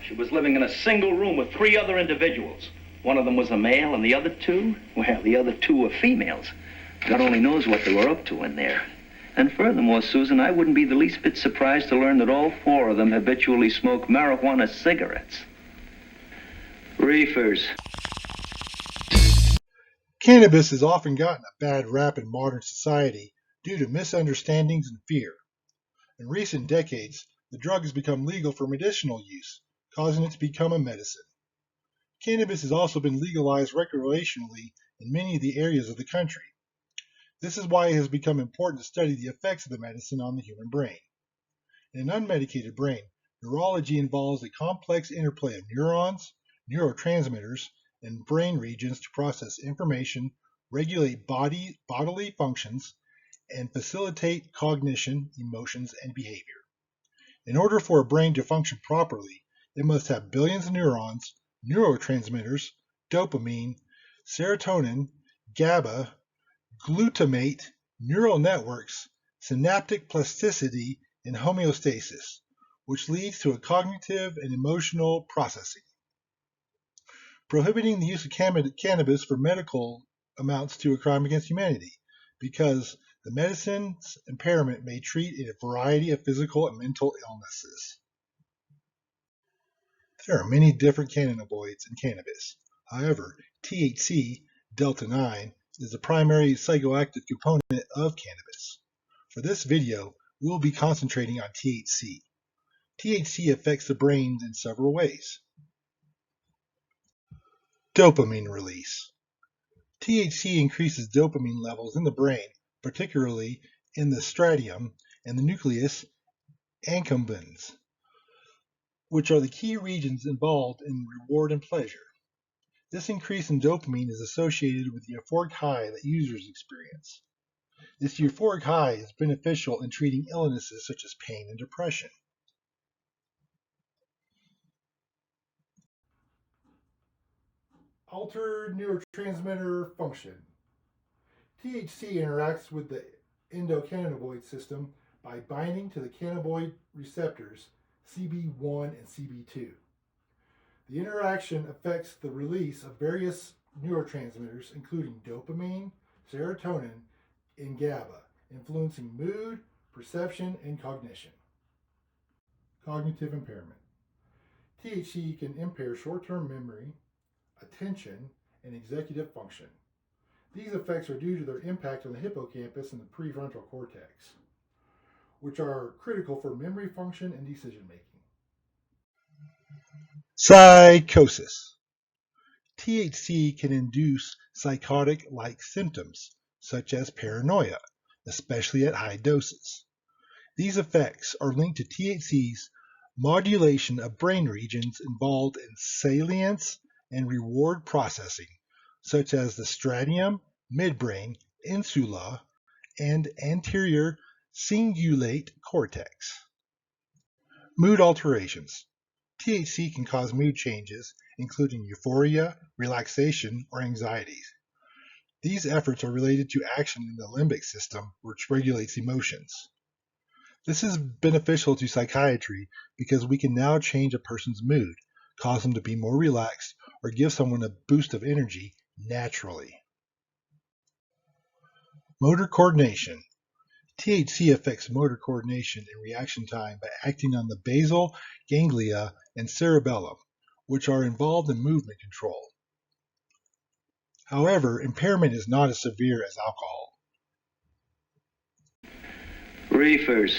She was living in a single room with 3 other individuals. One of them was a male, and the other 2, well, the other 2 were females. God only knows what they were up to in there. And furthermore, Susan, I wouldn't be the least bit surprised to learn that all 4 of them habitually smoke marijuana cigarettes. Reefers. Cannabis has often gotten a bad rap in modern society due to misunderstandings and fear. In recent decades, the drug has become legal for medicinal use, causing it to become a medicine. Cannabis has also been legalized recreationally in many of the areas of the country. This is why it has become important to study the effects of the medicine on the human brain. In an unmedicated brain, neurology involves a complex interplay of neurons, neurotransmitters, and brain regions to process information, regulate bodily functions, and facilitate cognition, emotions, and behavior. In order for a brain to function properly, it must have billions of neurons, neurotransmitters, dopamine, serotonin, GABA, glutamate, neural networks, synaptic plasticity, and homeostasis, which leads to a cognitive and emotional processing. Prohibiting the use of cannabis for medical amounts to a crime against humanity, because the medicine's impairment may treat a variety of physical and mental illnesses. There are many different cannabinoids in cannabis. However, THC, delta 9, is the primary psychoactive component of cannabis. For this video, we will be concentrating on THC. THC affects the brain in several ways. Dopamine release. THC increases dopamine levels in the brain, particularly in the striatum and the nucleus accumbens, which are the key regions involved in reward and pleasure. This increase in dopamine is associated with the euphoric high that users experience. This euphoric high is beneficial in treating illnesses such as pain and depression. Altered neurotransmitter function. THC interacts with the endocannabinoid system by binding to the cannabinoid receptors CB1 and CB2. The interaction affects the release of various neurotransmitters, including dopamine, serotonin, and GABA, influencing mood, perception, and cognition. Cognitive impairment. THC can impair short-term memory, attention, and executive function. These effects are due to their impact on the hippocampus and the prefrontal cortex, which are critical for memory function and decision-making. Psychosis. THC can induce psychotic-like symptoms, such as paranoia, especially at high doses. These effects are linked to THC's modulation of brain regions involved in salience and reward processing, such as the striatum, midbrain, insula, and anterior cingulate cortex. Mood alterations. THC can cause mood changes, including euphoria, relaxation, or anxiety. These efforts are related to action in the limbic system, which regulates emotions. This is beneficial to psychiatry because we can now change a person's mood, cause them to be more relaxed, or give someone a boost of energy naturally. Motor coordination. THC affects motor coordination and reaction time by acting on the basal ganglia and cerebellum, which are involved in movement control. However, impairment is not as severe as alcohol. Reefers.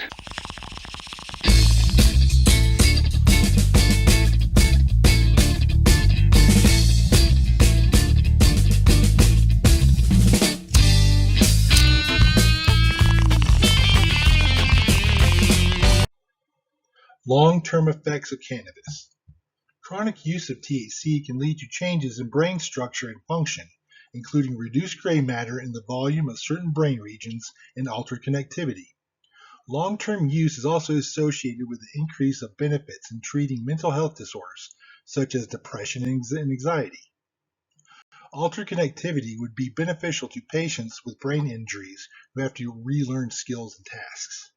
Long-term effects of cannabis. Chronic use of THC can lead to changes in brain structure and function, including reduced gray matter in the volume of certain brain regions and altered connectivity. Long-term use is also associated with the increase of benefits in treating mental health disorders, such as depression and anxiety. Altered connectivity would be beneficial to patients with brain injuries who have to relearn skills and tasks.